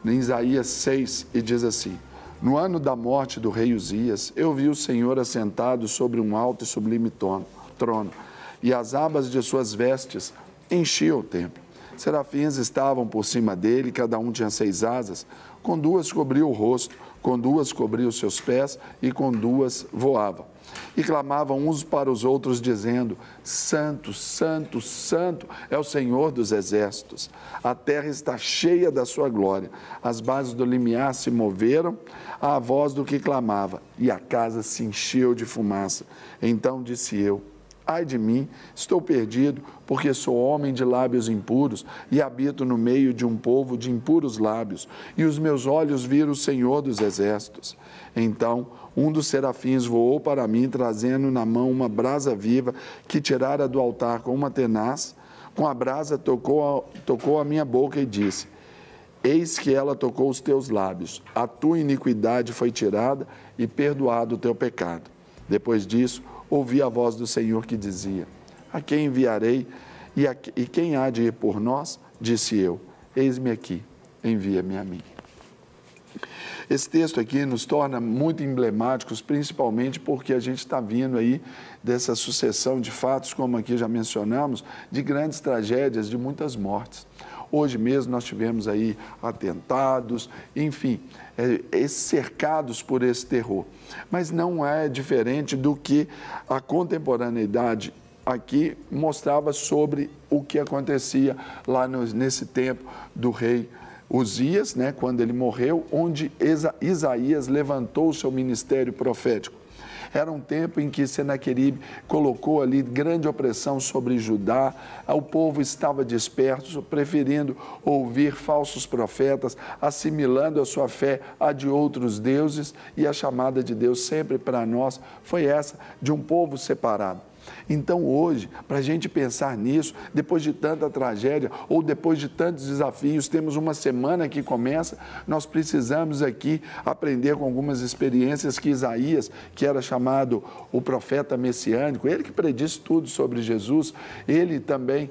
em Isaías 6, e diz assim: no ano da morte do rei Uzias, eu vi o Senhor assentado sobre um alto e sublime trono, e as abas de suas vestes enchiam o templo. Serafins estavam por cima dele, cada um tinha 6 asas, com 2 cobria o rosto, com 2 cobria os seus pés, e com 2 voavam. E clamavam uns para os outros, dizendo: Santo, Santo, Santo é o Senhor dos exércitos. A terra está cheia da sua glória. As bases do limiar se moveram à voz do que clamava, e a casa se encheu de fumaça. Então disse eu: ai de mim, estou perdido, porque sou homem de lábios impuros e habito no meio de um povo de impuros lábios, e os meus olhos viram o Senhor dos exércitos. Então um dos serafins voou para mim, trazendo na mão uma brasa viva que tirara do altar com uma tenaz. Com a brasa tocou a minha boca e disse: eis que ela tocou os teus lábios, a tua iniquidade foi tirada e perdoado o teu pecado. Depois disso, ouvi a voz do Senhor que dizia: a quem enviarei e quem há de ir por nós? Disse eu: eis-me aqui, envia-me a mim. Esse texto aqui nos torna muito emblemáticos, principalmente porque a gente está vindo aí dessa sucessão de fatos, como aqui já mencionamos, de grandes tragédias, de muitas mortes. Hoje mesmo nós tivemos aí atentados, enfim, cercados por esse terror. Mas não é diferente do que a contemporaneidade aqui mostrava sobre o que acontecia lá nesse tempo do rei Uzias, né, quando ele morreu, onde Isaías levantou o seu ministério profético. Era um tempo em que Senaqueribe colocou ali grande opressão sobre Judá, o povo estava disperso, preferindo ouvir falsos profetas, assimilando a sua fé à de outros deuses, e a chamada de Deus sempre para nós foi essa, de um povo separado. Então hoje, para a gente pensar nisso, depois de tanta tragédia ou depois de tantos desafios, temos uma semana que começa, nós precisamos aqui aprender com algumas experiências que Isaías, que era chamado o profeta messiânico, ele que predisse tudo sobre Jesus, ele também,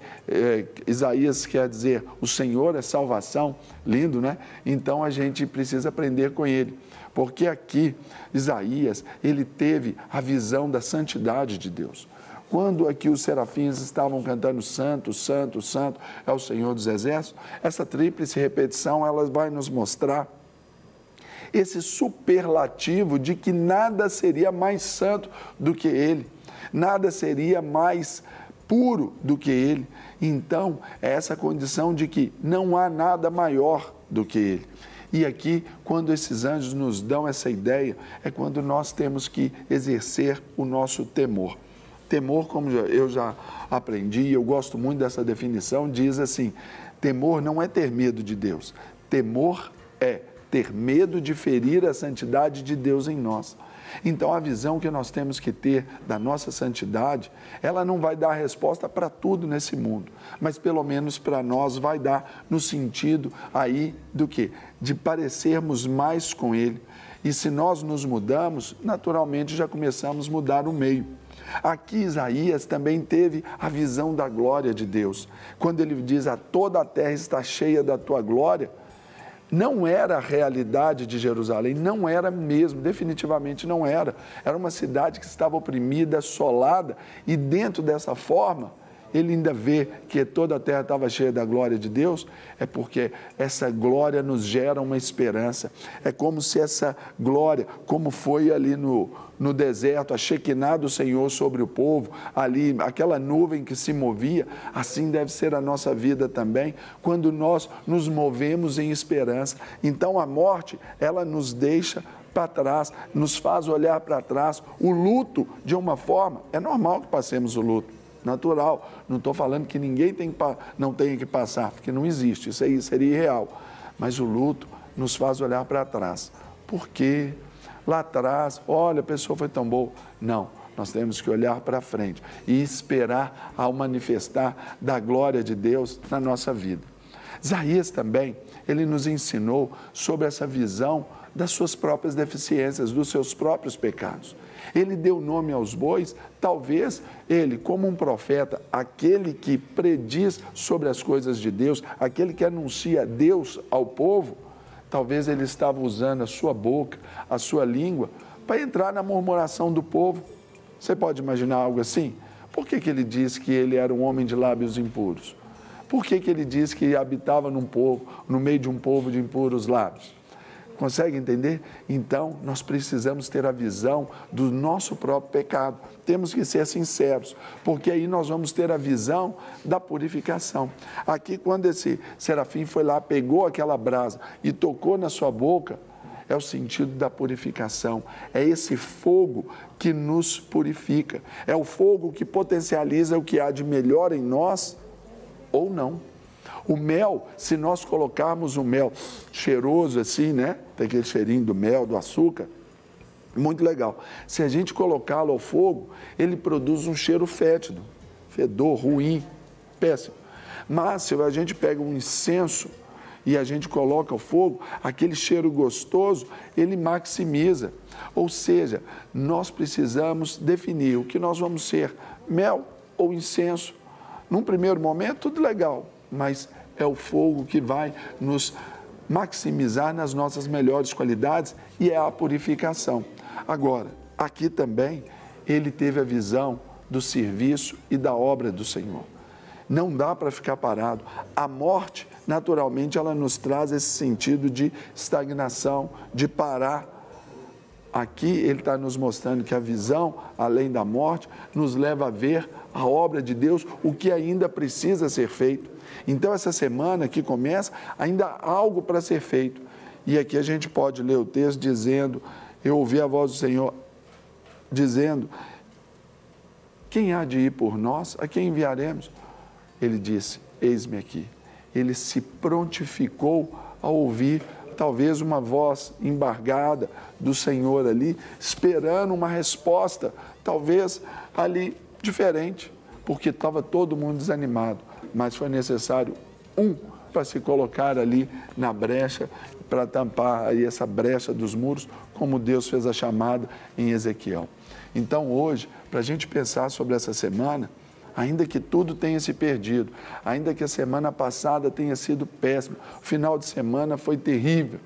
Isaías quer dizer, o Senhor é salvação, lindo, né? Então a gente precisa aprender com ele. Porque aqui, Isaías, ele teve a visão da santidade de Deus. Quando aqui os serafins estavam cantando Santo, Santo, Santo é o Senhor dos exércitos, essa tríplice repetição, ela vai nos mostrar esse superlativo de que nada seria mais santo do que ele, nada seria mais puro do que ele. Então, é essa condição de que não há nada maior do que ele. E aqui, quando esses anjos nos dão essa ideia, é quando nós temos que exercer o nosso temor. Temor, como eu já aprendi, eu gosto muito dessa definição, diz assim: temor não é ter medo de Deus, temor é ter medo de ferir a santidade de Deus em nós. Então, a visão que nós temos que ter da nossa santidade, ela não vai dar resposta para tudo nesse mundo, mas pelo menos para nós vai dar no sentido aí do quê? De parecermos mais com Ele. E se nós nos mudamos, naturalmente já começamos a mudar o meio. Aqui Isaías também teve a visão da glória de Deus. Quando ele diz: a toda a terra está cheia da tua glória, não era a realidade de Jerusalém, não era mesmo, definitivamente não era. Era uma cidade que estava oprimida, assolada, e dentro dessa forma, ele ainda vê que toda a terra estava cheia da glória de Deus, é porque essa glória nos gera uma esperança. É como se essa glória, como foi ali no deserto, a Shekinah do Senhor sobre o povo, ali, aquela nuvem que se movia, assim deve ser a nossa vida também, quando nós nos movemos em esperança. Então a morte, ela nos deixa para trás, nos faz olhar para trás. O luto, de uma forma, é normal que passemos o luto. Natural, não estou falando que ninguém não tenha que passar, porque não existe, isso aí seria irreal. Mas o luto nos faz olhar para trás. Por quê? Lá atrás, olha, a pessoa foi tão boa. Não, nós temos que olhar para frente e esperar ao manifestar da glória de Deus na nossa vida. Isaías também, ele nos ensinou sobre essa visão das suas próprias deficiências, dos seus próprios pecados. Ele deu nome aos bois, talvez ele, como um profeta, aquele que prediz sobre as coisas de Deus, aquele que anuncia Deus ao povo, Talvez ele estava usando a sua boca, a sua língua, para entrar na murmuração do povo. Você pode imaginar algo assim? Por que ele disse que ele era um homem de lábios impuros? Por que ele disse que habitava no meio de um povo de impuros lábios? Consegue entender? Então, nós precisamos ter a visão do nosso próprio pecado. Temos que ser sinceros, porque aí nós vamos ter a visão da purificação. Aqui, quando esse serafim foi lá, pegou aquela brasa e tocou na sua boca, é o sentido da purificação. É esse fogo que nos purifica. É o fogo que potencializa o que há de melhor em nós ou não. O mel, se nós colocarmos o mel cheiroso assim, né? Tem aquele cheirinho do mel, do açúcar, muito legal. Se a gente colocá-lo ao fogo, ele produz um cheiro fétido, fedor, ruim, péssimo. Mas se a gente pega um incenso e a gente coloca ao fogo, aquele cheiro gostoso, ele maximiza. Ou seja, nós precisamos definir o que nós vamos ser, mel ou incenso. Num primeiro momento, tudo legal, mas é o fogo que vai nos maximizar nas nossas melhores qualidades e é a purificação. Agora, aqui também, ele teve a visão do serviço e da obra do Senhor. Não dá para ficar parado. A morte, naturalmente, ela nos traz esse sentido de estagnação, de parar. Aqui ele está nos mostrando que a visão, além da morte, nos leva a ver a obra de Deus, o que ainda precisa ser feito. Então, essa semana que começa, ainda há algo para ser feito. E aqui a gente pode ler o texto dizendo, eu ouvi a voz do Senhor dizendo, quem há de ir por nós? A quem enviaremos? Ele disse, eis-me aqui. Ele se prontificou a ouvir talvez uma voz embargada do Senhor ali, esperando uma resposta, talvez ali diferente, porque estava todo mundo desanimado, mas foi necessário para se colocar ali na brecha, para tampar aí essa brecha dos muros, como Deus fez a chamada em Ezequiel. Então hoje, para a gente pensar sobre essa semana, ainda que tudo tenha se perdido, ainda que a semana passada tenha sido péssima, o final de semana foi terrível,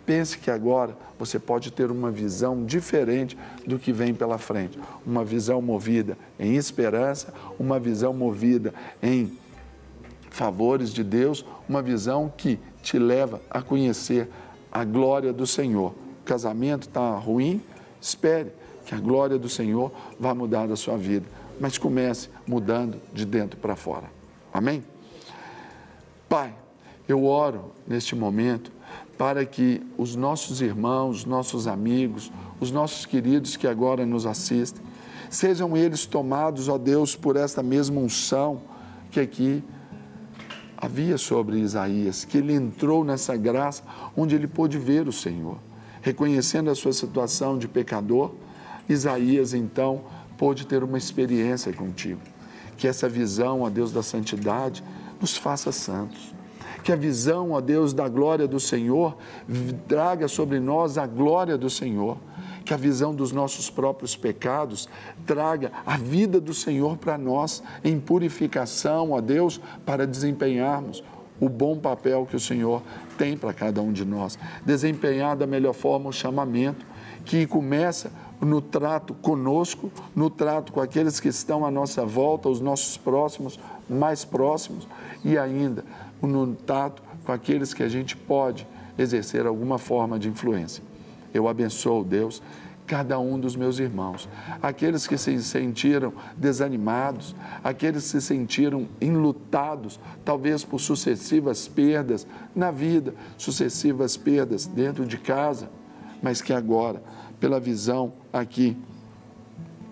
pense que agora você pode ter uma visão diferente do que vem pela frente. Uma visão movida em esperança, uma visão movida em favores de Deus, uma visão que te leva a conhecer a glória do Senhor. O casamento está ruim? Espere que a glória do Senhor vai mudar a sua vida. Mas comece mudando de dentro para fora. Amém? Pai, eu oro neste momento para que os nossos irmãos, os nossos amigos, os nossos queridos que agora nos assistem, sejam eles tomados, ó Deus, por esta mesma unção que aqui havia sobre Isaías, que ele entrou nessa graça onde ele pôde ver o Senhor. Reconhecendo a sua situação de pecador, Isaías então pôde ter uma experiência contigo. Que essa visão, ó Deus, da santidade nos faça santos. Que a visão, ó Deus, da glória do Senhor traga sobre nós a glória do Senhor. Que a visão dos nossos próprios pecados traga a vida do Senhor para nós, em purificação, ó Deus, para desempenharmos o bom papel que o Senhor tem para cada um de nós. Desempenhar da melhor forma o chamamento, que começa no trato conosco, no trato com aqueles que estão à nossa volta, os nossos próximos, mais próximos, e ainda no trato com aqueles que a gente pode exercer alguma forma de influência. Eu abençoo, Deus, cada um dos meus irmãos, aqueles que se sentiram desanimados, aqueles que se sentiram enlutados, talvez por sucessivas perdas na vida, sucessivas perdas dentro de casa, mas que agora, pela visão aqui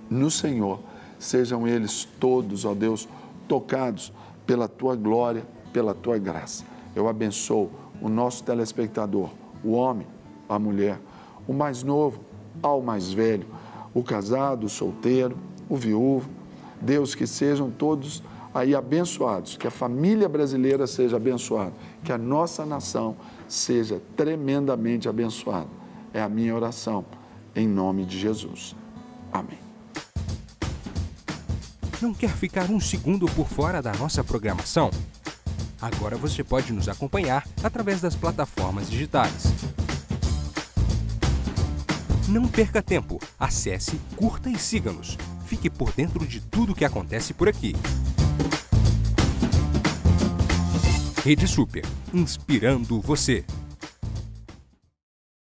no Senhor, sejam eles todos, ó Deus, tocados pela Tua glória, pela Tua graça. Eu abençoo o nosso telespectador, o homem, a mulher, o mais novo ao mais velho, o casado, o solteiro, o viúvo. Deus, que sejam todos aí abençoados, que a família brasileira seja abençoada, que a nossa nação seja tremendamente abençoada. É a minha oração, em nome de Jesus. Amém. Não quer ficar um segundo por fora da nossa programação? Agora você pode nos acompanhar através das plataformas digitais. Não perca tempo. Acesse, curta e siga-nos. Fique por dentro de tudo o que acontece por aqui. Rede Super, inspirando você.